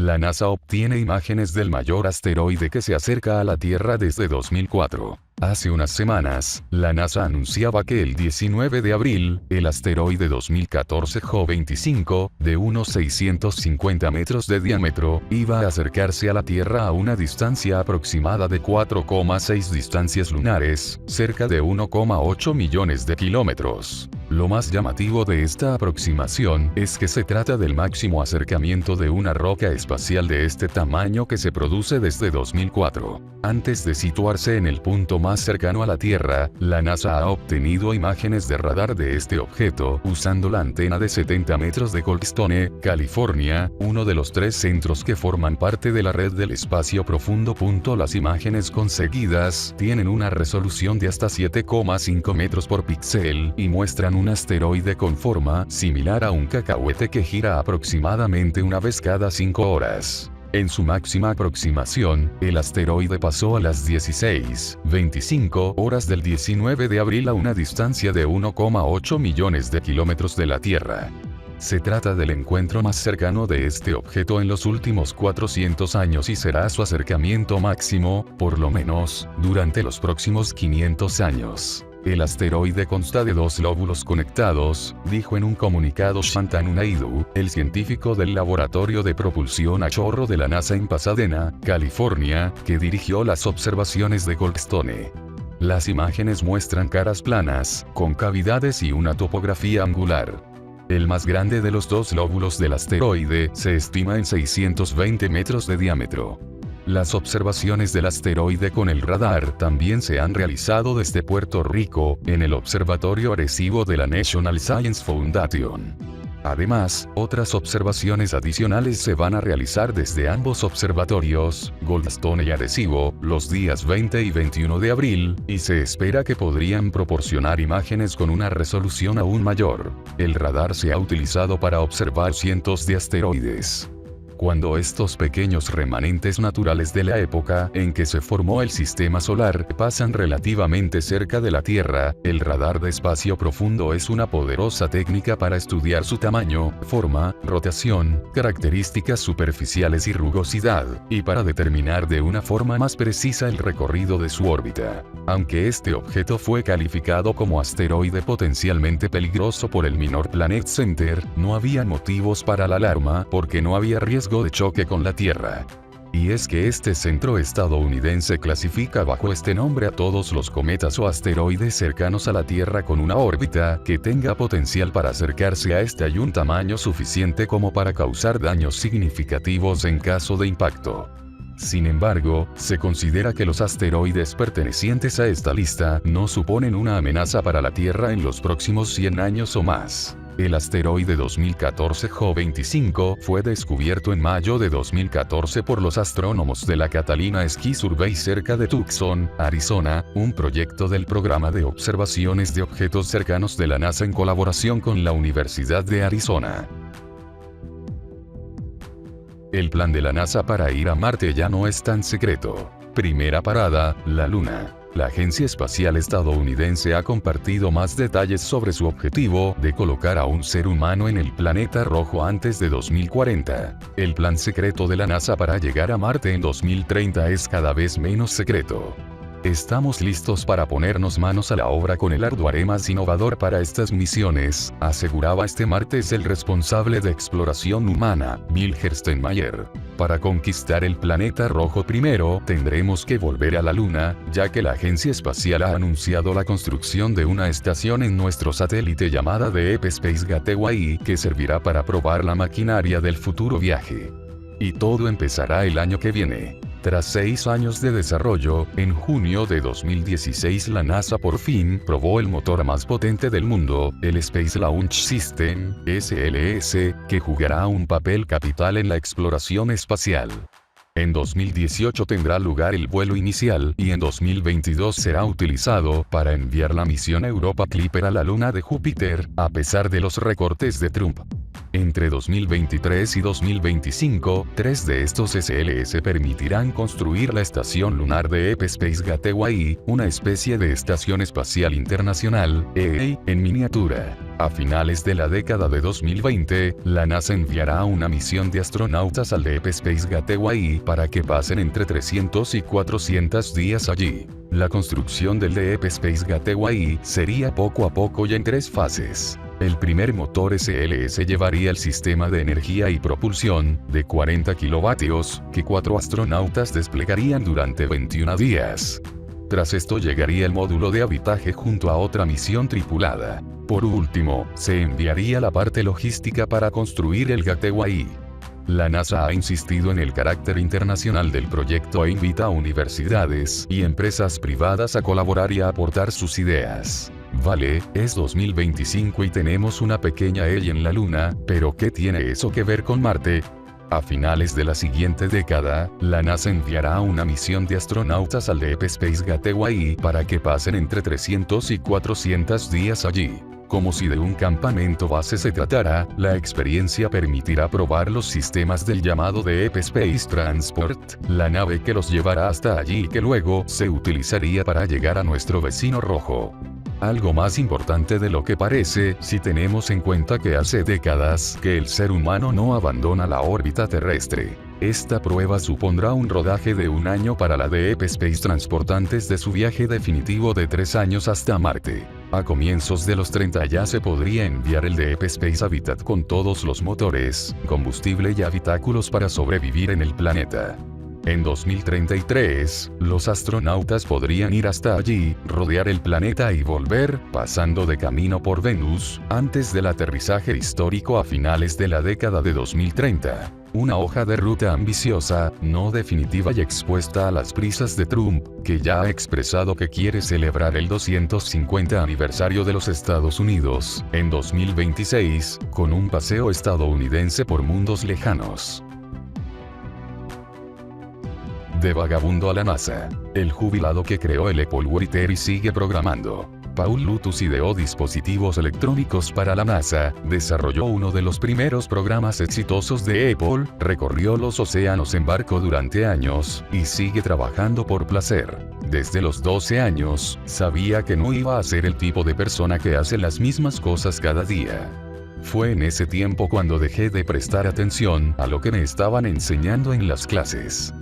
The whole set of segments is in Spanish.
La NASA obtiene imágenes del mayor asteroide que se acerca a la Tierra desde 2004. Hace unas semanas, la NASA anunciaba que el 19 de abril, el asteroide 2014 Jo-25, de unos 650 metros de diámetro, iba a acercarse a la Tierra a una distancia aproximada de 4,6 distancias lunares, cerca de 1,8 millones de kilómetros. Lo más llamativo de esta aproximación es que se trata del máximo acercamiento de una roca espacial de este tamaño que se produce desde 2004. Antes de situarse en el punto más cercano a la Tierra, la NASA ha obtenido imágenes de radar de este objeto usando la antena de 70 metros de Goldstone, California, uno de los 3 centros que forman parte de la red del espacio profundo. Las imágenes conseguidas tienen una resolución de hasta 7,5 metros por píxel y muestran un asteroide con forma similar a un cacahuete que gira aproximadamente una vez cada 5 horas. En su máxima aproximación, el asteroide pasó a las 16:25 horas del 19 de abril a una distancia de 1,8 millones de kilómetros de la Tierra. Se trata del encuentro más cercano de este objeto en los últimos 400 años y será su acercamiento máximo, por lo menos, durante los próximos 500 años. El asteroide consta de 2 lóbulos conectados, dijo en un comunicado Shantanu Naidu, el científico del Laboratorio de Propulsión a Chorro de la NASA en Pasadena, California, que dirigió las observaciones de Goldstone. Las imágenes muestran caras planas, con cavidades y una topografía angular. El más grande de los 2 lóbulos del asteroide se estima en 620 metros de diámetro. Las observaciones del asteroide con el radar también se han realizado desde Puerto Rico, en el Observatorio Arecibo de la National Science Foundation. Además, otras observaciones adicionales se van a realizar desde ambos observatorios, Goldstone y Arecibo, los días 20 y 21 de abril, y se espera que podrían proporcionar imágenes con una resolución aún mayor. El radar se ha utilizado para observar cientos de asteroides. Cuando estos pequeños remanentes naturales de la época en que se formó el sistema solar pasan relativamente cerca de la Tierra, el radar de espacio profundo es una poderosa técnica para estudiar su tamaño, forma, rotación, características superficiales y rugosidad, y para determinar de una forma más precisa el recorrido de su órbita. Aunque este objeto fue calificado como asteroide potencialmente peligroso por el Minor Planet Center, no había motivos para la alarma porque no había riesgo de choque con la Tierra. Y es que este centro estadounidense clasifica bajo este nombre a todos los cometas o asteroides cercanos a la Tierra con una órbita que tenga potencial para acercarse a este y un tamaño suficiente como para causar daños significativos en caso de impacto. Sin embargo, se considera que los asteroides pertenecientes a esta lista no suponen una amenaza para la Tierra en los próximos 100 años o más. El asteroide 2014 Jo-25 fue descubierto en mayo de 2014 por los astrónomos de la Catalina Ski Survey cerca de Tucson, Arizona, un proyecto del programa de observaciones de objetos cercanos de la NASA en colaboración con la Universidad de Arizona. El plan de la NASA para ir a Marte ya no es tan secreto. Primera parada, la Luna. La Agencia Espacial Estadounidense ha compartido más detalles sobre su objetivo de colocar a un ser humano en el planeta rojo antes de 2040. El plan secreto de la NASA para llegar a Marte en 2030 es cada vez menos secreto. Estamos listos para ponernos manos a la obra con el hardware más innovador para estas misiones, aseguraba este martes el responsable de exploración humana, Bill Gerstenmaier. Para conquistar el planeta rojo primero, tendremos que volver a la Luna, ya que la agencia espacial ha anunciado la construcción de una estación en nuestro satélite llamada Deep Space Gateway, que servirá para probar la maquinaria del futuro viaje. Y todo empezará el año que viene. Tras 6 años de desarrollo, en junio de 2016 la NASA por fin probó el motor más potente del mundo, el Space Launch System, SLS, que jugará un papel capital en la exploración espacial. En 2018 tendrá lugar el vuelo inicial y en 2022 será utilizado para enviar la misión Europa Clipper a la luna de Júpiter, a pesar de los recortes de Trump. Entre 2023 y 2025, 3 de estos SLS permitirán construir la estación lunar de Deep Space Gateway, una especie de estación espacial internacional, EA, en miniatura. A finales de la década de 2020, la NASA enviará una misión de astronautas al Deep Space Gateway para que pasen entre 300 y 400 días allí. La construcción del Deep Space Gateway sería poco a poco y en 3 fases. El primer motor SLS llevaría el sistema de energía y propulsión, de 40 kilovatios, que 4 astronautas desplegarían durante 21 días. Tras esto llegaría el módulo de habitaje junto a otra misión tripulada. Por último, se enviaría la parte logística para construir el Gateway. La NASA ha insistido en el carácter internacional del proyecto e invita a universidades y empresas privadas a colaborar y a aportar sus ideas. Vale, es 2025 y tenemos una pequeña EI en la Luna, pero ¿qué tiene eso que ver con Marte? A finales de la siguiente década, la NASA enviará una misión de astronautas al Deep Space Gateway para que pasen entre 300 y 400 días allí. Como si de un campamento base se tratara, la experiencia permitirá probar los sistemas del llamado Deep Space Transport, la nave que los llevará hasta allí y que luego se utilizaría para llegar a nuestro vecino rojo. Algo más importante de lo que parece, si tenemos en cuenta que hace décadas que el ser humano no abandona la órbita terrestre. Esta prueba supondrá un rodaje de 1 año para la Deep Space Transport antes de su viaje definitivo de 3 años hasta Marte. A comienzos de los 30 ya se podría enviar el Deep Space Habitat con todos los motores, combustible y habitáculos para sobrevivir en el planeta. En 2033, los astronautas podrían ir hasta allí, rodear el planeta y volver, pasando de camino por Venus, antes del aterrizaje histórico a finales de la década de 2030. Una hoja de ruta ambiciosa, no definitiva y expuesta a las prisas de Trump, que ya ha expresado que quiere celebrar el 250 aniversario de los Estados Unidos, en 2026, con un paseo estadounidense por mundos lejanos. De vagabundo a la NASA. El jubilado que creó el Apple Watch y sigue programando. Paul Lutus ideó dispositivos electrónicos para la NASA, desarrolló uno de los primeros programas exitosos de Apple, recorrió los océanos en barco durante años, y sigue trabajando por placer. Desde los 12 años, sabía que no iba a ser el tipo de persona que hace las mismas cosas cada día. Fue en ese tiempo cuando dejé de prestar atención a lo que me estaban enseñando en las clases.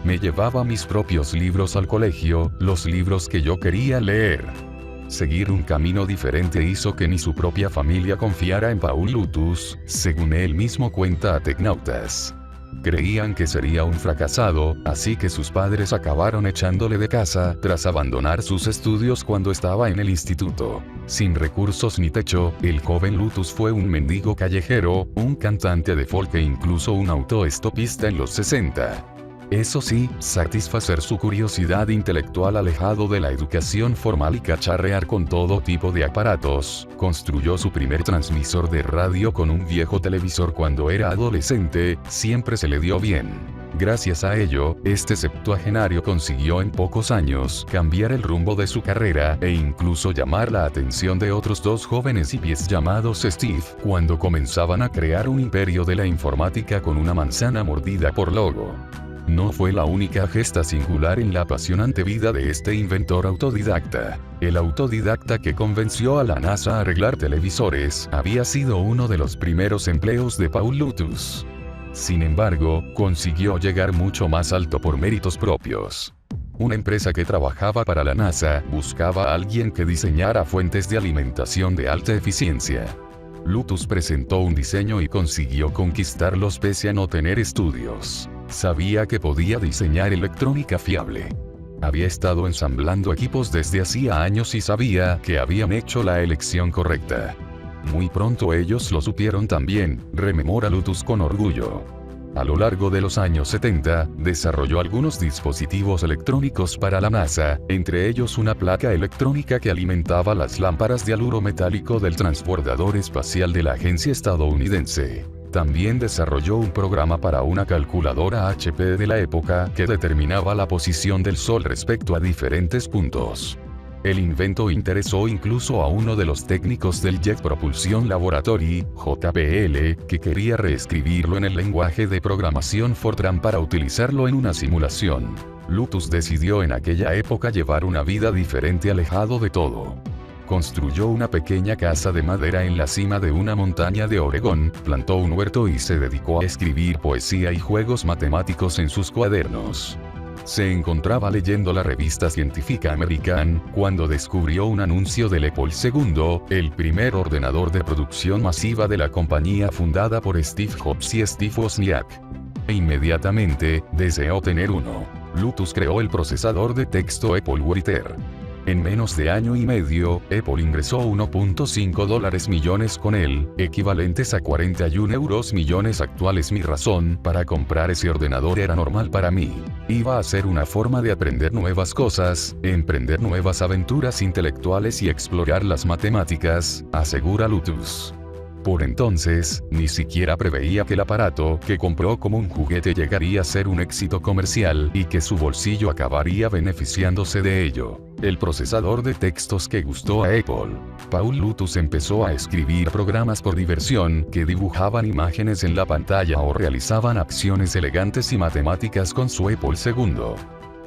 Me llevaba mis propios libros al colegio, los libros que yo quería leer. Seguir un camino diferente hizo que ni su propia familia confiara en Paul Lutus, según él mismo cuenta a Tecnautas. Creían que sería un fracasado, así que sus padres acabaron echándole de casa tras abandonar sus estudios cuando estaba en el instituto. Sin recursos ni techo, el joven Lutus fue un mendigo callejero, un cantante de folk e incluso un autoestopista en los 60. Eso sí, satisfacer su curiosidad intelectual alejado de la educación formal y cacharrear con todo tipo de aparatos, construyó su primer transmisor de radio con un viejo televisor cuando era adolescente, siempre se le dio bien. Gracias a ello, este septuagenario consiguió en pocos años cambiar el rumbo de su carrera e incluso llamar la atención de otros 2 jóvenes hippies llamados Steve, cuando comenzaban a crear un imperio de la informática con una manzana mordida por logo. No fue la única gesta singular en la apasionante vida de este inventor autodidacta. El autodidacta que convenció a la NASA a arreglar televisores había sido uno de los primeros empleos de Paul Lutus. Sin embargo, consiguió llegar mucho más alto por méritos propios. Una empresa que trabajaba para la NASA buscaba a alguien que diseñara fuentes de alimentación de alta eficiencia. Lutus presentó un diseño y consiguió conquistarlos pese a no tener estudios. Sabía que podía diseñar electrónica fiable. Había estado ensamblando equipos desde hacía años y sabía que habían hecho la elección correcta. Muy pronto ellos lo supieron también, rememora Lutus con orgullo. A lo largo de los años 70, desarrolló algunos dispositivos electrónicos para la NASA, entre ellos una placa electrónica que alimentaba las lámparas de haluro metálico del transbordador espacial de la agencia estadounidense. También desarrolló un programa para una calculadora HP de la época que determinaba la posición del Sol respecto a diferentes puntos. El invento interesó incluso a uno de los técnicos del Jet Propulsion Laboratory, JPL, que quería reescribirlo en el lenguaje de programación Fortran para utilizarlo en una simulación. Lotus decidió en aquella época llevar una vida diferente, alejado de todo. Construyó una pequeña casa de madera en la cima de una montaña de Oregón, plantó un huerto y se dedicó a escribir poesía y juegos matemáticos en sus cuadernos. Se encontraba leyendo la revista científica American, cuando descubrió un anuncio del Apple II, el primer ordenador de producción masiva de la compañía fundada por Steve Jobs y Steve Wozniak. E inmediatamente, deseó tener uno. Lotus creó el procesador de texto Apple Writer. En menos de año y medio, Apple ingresó $1.5 millones con él, equivalentes a 41 millones actuales. Mi razón para comprar ese ordenador era normal para mí. Iba a ser una forma de aprender nuevas cosas, emprender nuevas aventuras intelectuales y explorar las matemáticas, asegura Lotus. Por entonces, ni siquiera preveía que el aparato que compró como un juguete llegaría a ser un éxito comercial y que su bolsillo acabaría beneficiándose de ello. El procesador de textos que gustó a Apple. Paul Lotus empezó a escribir programas por diversión que dibujaban imágenes en la pantalla o realizaban acciones elegantes y matemáticas con su Apple II.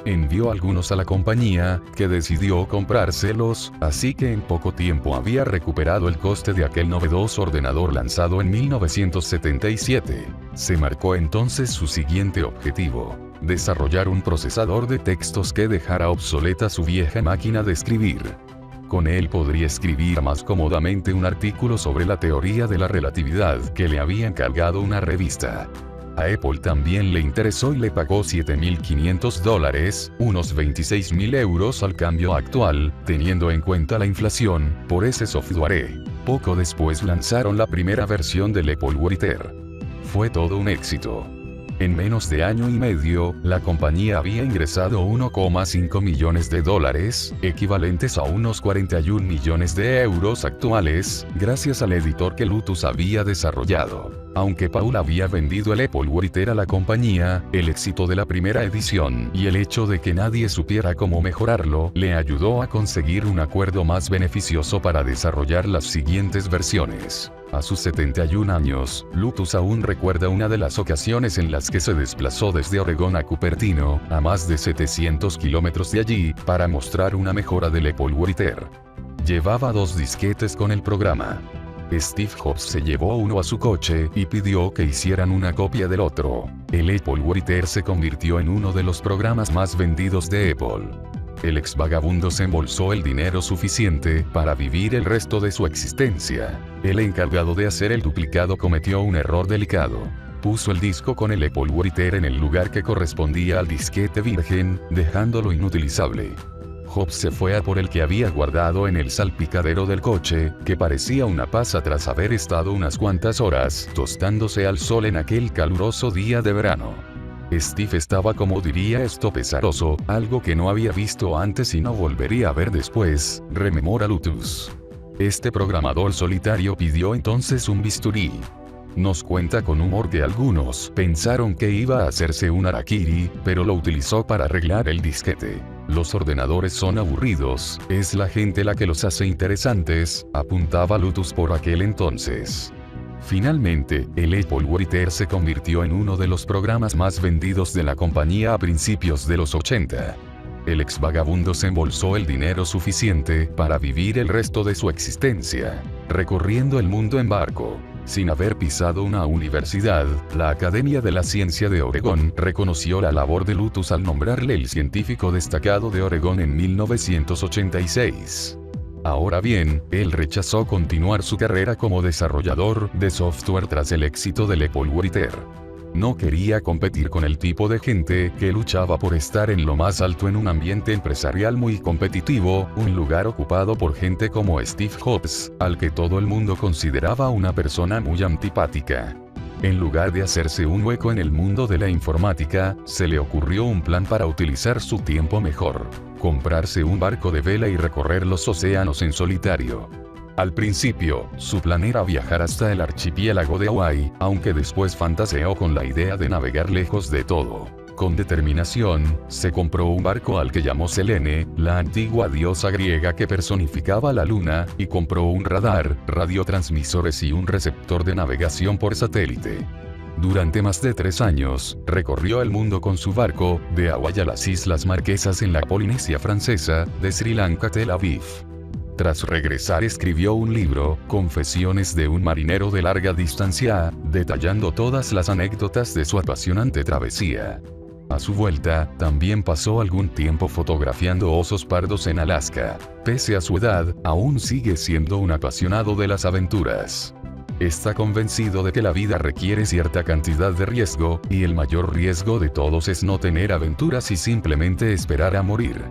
Envió algunos a la compañía, que decidió comprárselos, así que en poco tiempo había recuperado el coste de aquel novedoso ordenador lanzado en 1977. Se marcó entonces su siguiente objetivo: desarrollar un procesador de textos que dejara obsoleta su vieja máquina de escribir. Con él podría escribir más cómodamente un artículo sobre la teoría de la relatividad que le había encargado una revista. A Apple también le interesó y le pagó $7.500, unos 26.000 euros al cambio actual, teniendo en cuenta la inflación, por ese software. Poco después lanzaron la primera versión del Apple Writer. Fue todo un éxito. En menos de año y medio, la compañía había ingresado $1.5 millones, equivalentes a unos 41 millones de euros actuales, gracias al editor que Lotus había desarrollado. Aunque Paul había vendido el Apple Writer a la compañía, el éxito de la primera edición y el hecho de que nadie supiera cómo mejorarlo, le ayudó a conseguir un acuerdo más beneficioso para desarrollar las siguientes versiones. A sus 71 años, Lotus aún recuerda una de las ocasiones en las que se desplazó desde Oregón a Cupertino, a más de 700 kilómetros de allí, para mostrar una mejora del Apple Writer. Llevaba 2 disquetes con el programa. Steve Jobs se llevó uno a su coche y pidió que hicieran una copia del otro. El Apple Writer se convirtió en uno de los programas más vendidos de Apple. El ex vagabundo se embolsó el dinero suficiente para vivir el resto de su existencia. El encargado de hacer el duplicado cometió un error delicado. Puso el disco con el Apple Writer en el lugar que correspondía al disquete virgen, dejándolo inutilizable. Jobs se fue a por el que había guardado en el salpicadero del coche, que parecía una pasa tras haber estado unas cuantas horas tostándose al sol en aquel caluroso día de verano. Steve estaba, como diría esto, pesaroso, algo que no había visto antes y no volvería a ver después, rememora Lotus. Este programador solitario pidió entonces un bisturí. Nos cuenta con humor que algunos pensaron que iba a hacerse un harakiri, pero lo utilizó para arreglar el disquete. Los ordenadores son aburridos, es la gente la que los hace interesantes, apuntaba Lotus por aquel entonces. Finalmente, el Apple Writer se convirtió en uno de los programas más vendidos de la compañía a principios de los 80. El ex vagabundo se embolsó el dinero suficiente para vivir el resto de su existencia, recorriendo el mundo en barco. Sin haber pisado una universidad, la Academia de la Ciencia de Oregón reconoció la labor de Lotus al nombrarle el científico destacado de Oregón en 1986. Ahora bien, él rechazó continuar su carrera como desarrollador de software tras el éxito del Apple Writer. No quería competir con el tipo de gente que luchaba por estar en lo más alto en un ambiente empresarial muy competitivo, un lugar ocupado por gente como Steve Jobs, al que todo el mundo consideraba una persona muy antipática. En lugar de hacerse un hueco en el mundo de la informática, se le ocurrió un plan para utilizar su tiempo mejor: comprarse un barco de vela y recorrer los océanos en solitario. Al principio, su plan era viajar hasta el archipiélago de Hawái, aunque después fantaseó con la idea de navegar lejos de todo. Con determinación, se compró un barco al que llamó Selene, la antigua diosa griega que personificaba la luna, y compró un radar, radiotransmisores y un receptor de navegación por satélite. Durante más de 3 años, recorrió el mundo con su barco, de Hawái a las Islas Marquesas en la Polinesia Francesa, de Sri Lanka a Tel Aviv. Tras regresar escribió un libro, Confesiones de un marinero de larga distancia, detallando todas las anécdotas de su apasionante travesía. A su vuelta, también pasó algún tiempo fotografiando osos pardos en Alaska. Pese a su edad, aún sigue siendo un apasionado de las aventuras. Está convencido de que la vida requiere cierta cantidad de riesgo, y el mayor riesgo de todos es no tener aventuras y simplemente esperar a morir.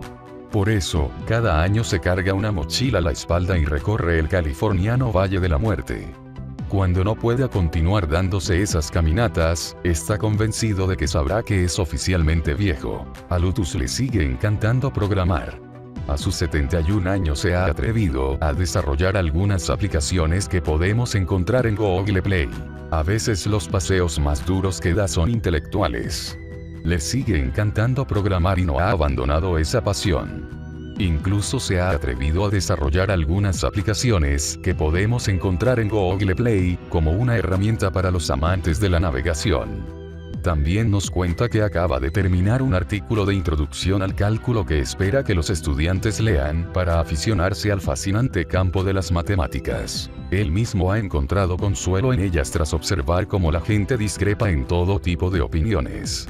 Por eso, cada año se carga una mochila a la espalda y recorre el californiano Valle de la Muerte. Cuando no pueda continuar dándose esas caminatas, está convencido de que sabrá que es oficialmente viejo. A Lutus le sigue encantando programar. A sus 71 años se ha atrevido a desarrollar algunas aplicaciones que podemos encontrar en Google Play. A veces los paseos más duros que da son intelectuales. Le sigue encantando programar y no ha abandonado esa pasión. Incluso se ha atrevido a desarrollar algunas aplicaciones que podemos encontrar en Google Play, como una herramienta para los amantes de la navegación. También nos cuenta que acaba de terminar un artículo de introducción al cálculo que espera que los estudiantes lean para aficionarse al fascinante campo de las matemáticas. Él mismo ha encontrado consuelo en ellas tras observar cómo la gente discrepa en todo tipo de opiniones.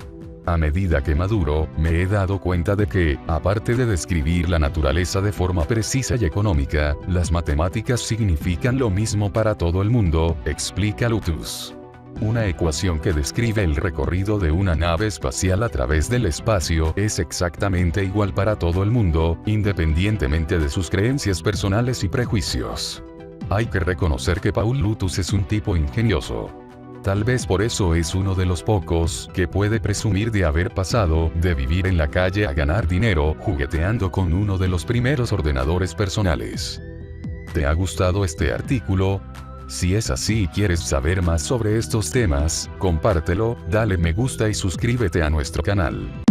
A medida que maduro, me he dado cuenta de que, aparte de describir la naturaleza de forma precisa y económica, las matemáticas significan lo mismo para todo el mundo, explica Lutus. Una ecuación que describe el recorrido de una nave espacial a través del espacio es exactamente igual para todo el mundo, independientemente de sus creencias personales y prejuicios. Hay que reconocer que Paul Lutus es un tipo ingenioso. Tal vez por eso es uno de los pocos que puede presumir de haber pasado de vivir en la calle a ganar dinero jugueteando con uno de los primeros ordenadores personales. ¿Te ha gustado este artículo? Si es así y quieres saber más sobre estos temas, compártelo, dale me gusta y suscríbete a nuestro canal.